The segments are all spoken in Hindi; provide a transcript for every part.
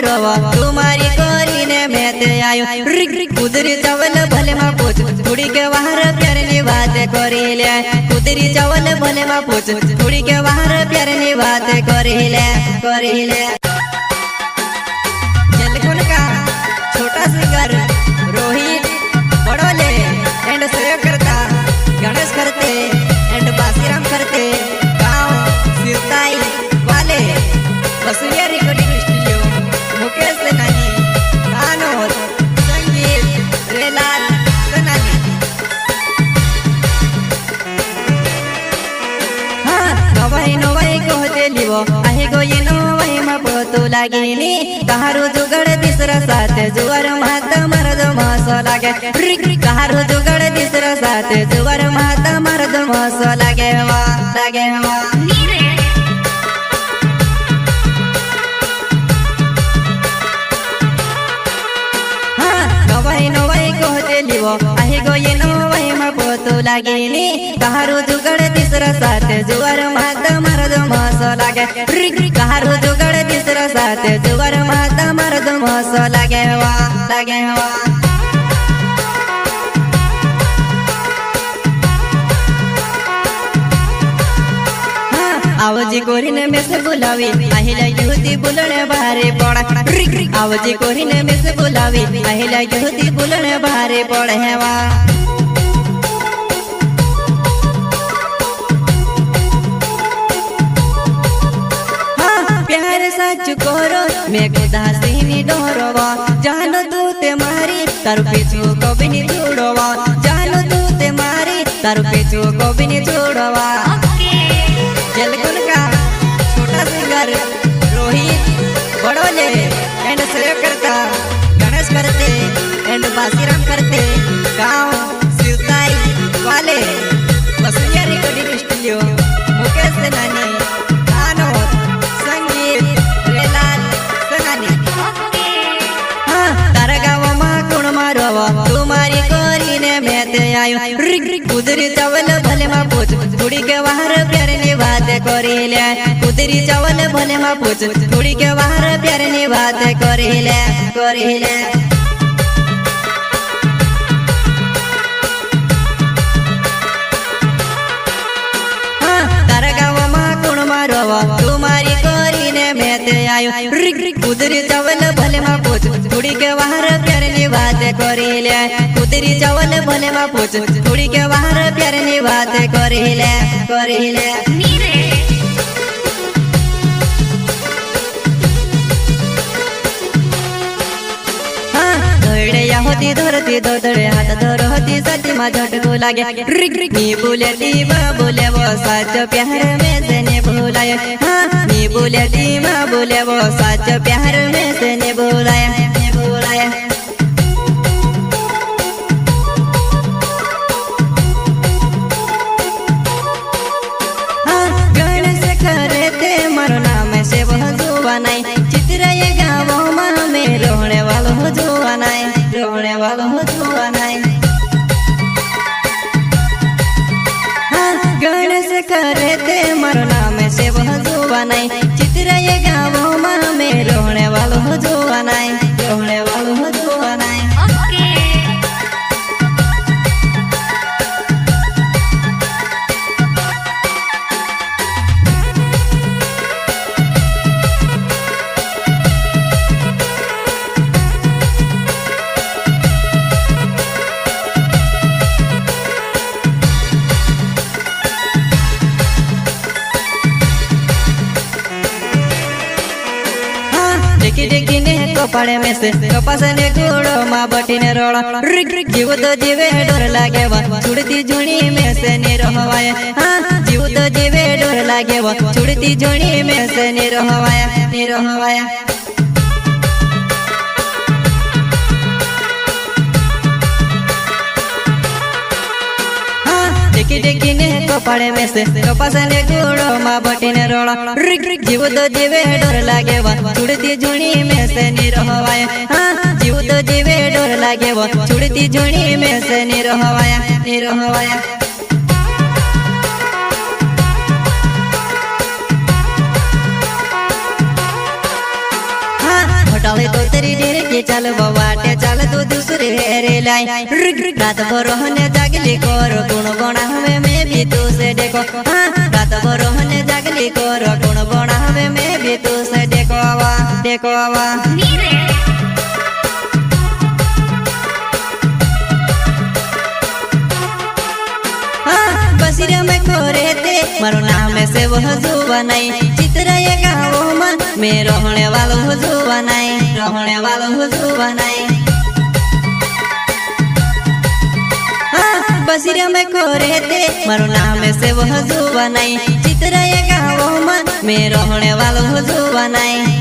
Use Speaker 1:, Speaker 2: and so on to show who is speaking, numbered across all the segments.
Speaker 1: मारो तुम्हारी कोरी ने मैं ते आयो कुदरी चावल भले मा पूछ थोड़ी के बाहर प्यार नी बात करी ले कुदरी चावल भले मा पूछ थोड़ी के बाहर प्यार नी बात करी ले जलकुन का छोटा सिंगर रोहित बड़ोले एंड सहयोग करता गणेश करते एंड बासीराम करते गाँव सिरताई वाले वसुलिया रिकॉर्डिंग स्टूडियो मुकेश सेनानी नानोद संगीत रेलाल सेनानी। हाँ नवाई कहते लिवो आहे गो ये नवाई मा पोतू लागिनी कहारू जुगड़ तीसरा साथ जुवर मात मरद मास लागे कहारू जुगड़ तीसरा साथ जुवर मात मरद मास लागे वा नवाई कहते लिवो आहे गो ये नवाई मा पोतू लागिनी कहारू जुगड़ तीसरा साथ जुवर मात मरद मास लागे कहारू जुगड़ तीसरा साथ जुवर मात मरद मास लागे वा आवजी कोरीने में से बुलावी আহিला युवती बुलने बाहरे पड़ा आवजी कोरीने में से बुलावी আহিला युवती बुलने बाहरे पड़े वा प्यार सच कोरो मैं उदासीनी डोरवा जानो तू ते मारी तारू पीछू को भी नहीं छोड़वा जानो तू ते मारी तारू पीछू को भी नहीं छोड़वा जलकुन का छोटा सिंगर रोहित बड़ोले एंड सहयोग करता गणेश करते एंड बासीराम करते गाँव सिरताई वाले वसुलिया रिकॉर्डिंग स्टूडियो मुकेश सेनानी नानोद संगीत रेलाल सेनानी। हाँ तारा गाँव मा कुण मारो तुम्हारी कोरी ने मैं ते आयो कुदरी चावल भले मा पूछ थोड़ी के बाहर प्यार नी बात करी ले कुदरी चावल भले मा पूछ थोड़ी के बाहर प्यार नी बात करी ले हाँ तारा गाँव मा कुण मारो तुम्हारी कोरी ने मैं ते आयो कुदरी चावल भले मा पूछ थोड़ी के बाहर प्यार नी बात करी ले कुदरी चावल भले मा पूछ थोड़ी के बाहर प्यार नी बात करी ले होती धरती दौड़े हाथ धर होती सती मा झटको लागे नी बोले मा बोले वो सच प्यार में से ने भूलाए हाँ नी बोले मा बोले वो सच प्यार में से ने भूलाए हाँ गणेश करे थे मारो नाम से वह जुआ नहीं चित्र ये गाँव में रोने वालों हो जुआ नहीं हाँ गणेश करे थे मारो नाम से वह जुआ नहीं चित्र ये गाँव में रोने वालों हो जुआ नहीं देखी ने कपड़े में से कपास ने गुड़ो माँ बटी ने रोड़ा जीव तो जीवे डर लागे वा छुड़ती झुणी में से ने रहवाया हाँ जीव तो जीवे डर लागे वा छुड़ती झुणी में से ने रहवाया देखी ने कपड़े में से कपास ने गुड़ो माँ बटी ने रोड़ा जीव तो जीवे डर लागे वा छुड़ती झुणी में से ने रहवाया हाँ जीव तो जीवे डर लागे वा छुड़ती झुणी में से ने रहवाया डाले तो तेरी डेरे के चल बवाटे चल तो दूसरे हेरे लाई रात भर होने जागली करो गुण बना हमें मैं भी तू से देखो हाँ रात भर होने जागली करो गुण बना हमें मैं भी तू से देखो आवा बसीरा में खोरे थे मारो नाम से वो जुआ नहीं चित्र ये गाँव में मैं रहने वाला हूँ जुआ नहीं बसीरा में खोरे थे मारो नाम से वो जुआ नहीं चित्र ये गाँव में मैं रहने वाला हूँ जुआ नहीं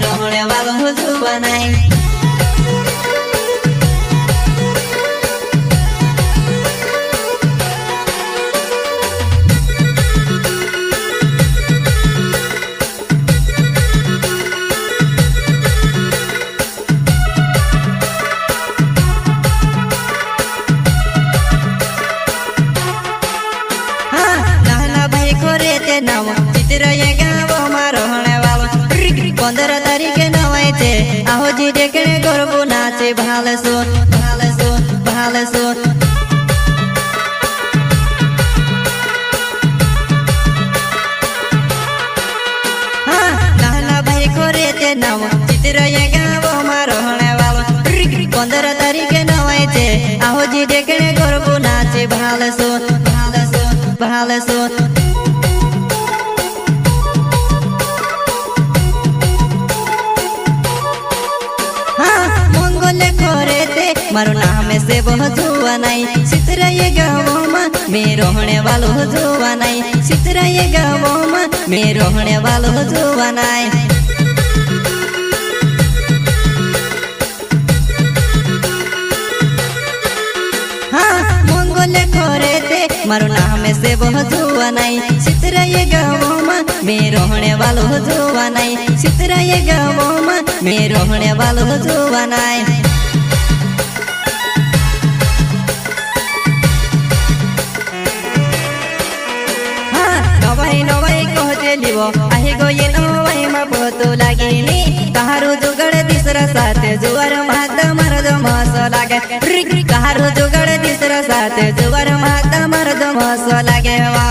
Speaker 1: चित्र ये गाँव में रहने वाला 15 तारीख नवाई थे आहो जी देखने गरबो नाचे भाले सुन हाँ नाना भाई खोरे थे नाम चित्र ये गाँव में रहने वाला 15 तारीख नवाई थे आहो जी देखने गरबो नाचे भाले सुन मारो नाम से बहुत जुआ नहीं चित्र ये गाँव में मैं रहने वालों जुआ नहीं चित्र ये गाँव में मैं रहने वालों जुआ नहीं हाँ मंगोले खोरे थे मारो नाम से बहुत जुआ नहीं चित्र ये गाँव में मैं रहने वालों जुआ नहीं चित्र ये गाँव में मैं रहने वालों जुआ नहीं नवाई कहते लिबो आही गो ये नवाई मा पोतो लागेनी कहारो जुगड़ तीसरा साथे जुवार माता मरद मस लागे कहारो जुगड़ तीसरा साथे जुवार माता मरद मस लागे वा